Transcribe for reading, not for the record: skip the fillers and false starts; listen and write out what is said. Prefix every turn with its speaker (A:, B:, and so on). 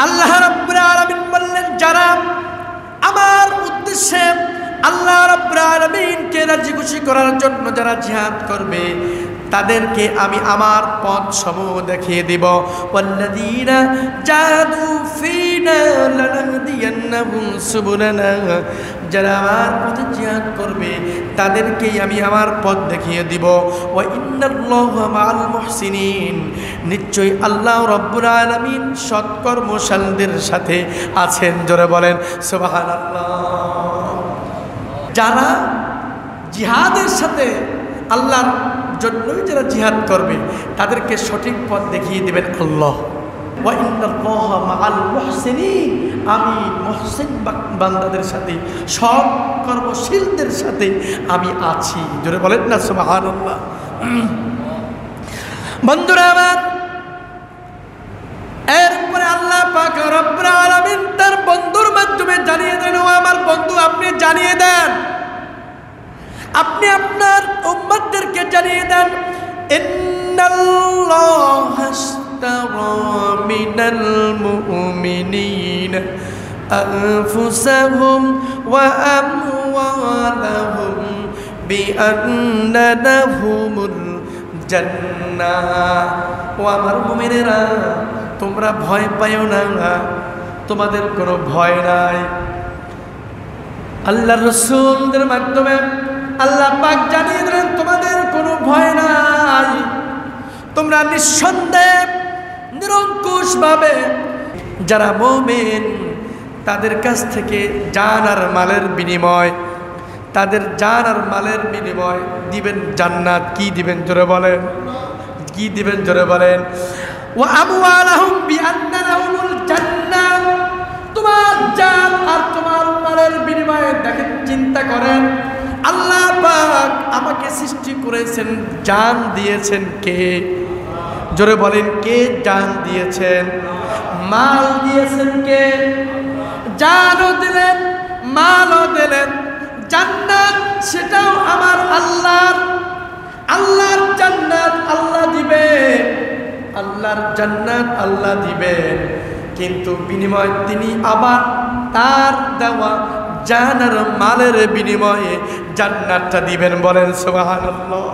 A: আল্লাহ রাব্বুল আলামিন বললেন, যারা আমার উদ্দেশ্যে আল্লাহ রাব্বুল আলামিনকে রাজি খুশি করার জন্য যারা জিহাদ করবে তাদেরকে আমি আমার পথ সমূহ দেখিয়ে দিব। ওয়াল্লাযীনা জাহাদু ফীনা লানাহদিয়ান্নাহুম সুবুলানা, যারা আমার পথে জিহাদ করবে তাদেরকেই আমি আমার পথ দেখিয়ে দিব। ওয়া ইন্নাল্লাহা মাআল মুহসিনিন, নিশ্চয়ই আল্লাহ রাব্বুল আলামিন সৎকর্মশালীদের সাথে আছেন। জোরে বলেন সুবহানাল্লাহ। যারা জিহাদের সাথে আল্লাহর জন্যই যারা জিহাদ করবে তাদেরকে সঠিক পথ দেখিয়ে দেবেন আল্লাহ। ওয়া ইন্নাল্লাহা মাআল মুহসিনিন, আমি মুহসিন বান্দাদের সাথে সৎ কর্মশীলদের সাথে আমি আছি। জোরে বলেন না সুবহানাল্লাহ। বন্ধুরা আমার, এরপরে আল্লাহ পাক রব্বুল আলামিন তার বন্ধুর মাধ্যমে জানিয়ে দেন, ও আমার বন্ধু আপনি জানিয়ে দেন, আপনি আপনার উম্মতদেরকে জানিয়ে দেন, ইন্নাল্লাহা আশতারা মিনাল মুমিনিনা আনফুসাহুম ওয়া আমওয়ালাহুম বিআন্না লাহুমুল জান্নাহ। ও আমার মুমিনেরা, তোমরা ভয় পাইও না, তোমাদের কোনো ভয় নাই। আল্লাহর রাসূলদের মাধ্যমে আল্লাহ পাক জানিয়ে দিলেন তোমাদের কোনো ভয় নাই, তোমরা নিঃসন্দেহে নিরঙ্কুশভাবে যারা মুমিন তাদের কাছ থেকে জান আর মালের বিনিময়, তাদের জান আর মালের বিনিময় দিবেন জান্নাত। কি দিবেন জোরে বলেন, কি দিবেন জোরে বলেন। ওয়া আমওয়ালাহুম বিআন্না লাহুমুল জান্নাহ, তোমার জান আর তোমার মালের বিনিময়ে দেখেন, চিন্তা করেন, আল্লাহ পাক আমাকে সৃষ্টি করেছেন, জান দিয়েছেন কে? জোরে বলেন, কে জান দিয়েছেন? মাল দিয়েছেন কে? জানও দিলেন, মালও দিলেন। জান্নাত সেটাও আমার আল্লাহর, আল্লাহর জান্নাত আল্লাহ দিবে, আল্লাহর জান্নাত আল্লাহ দিবেন, কিন্তু বিনিময় তিনি আবার তার দেওয়া জান আর মালের বিনিময়ে জান্নাতটা দিবেন। বলেন সুবহানাল্লাহ।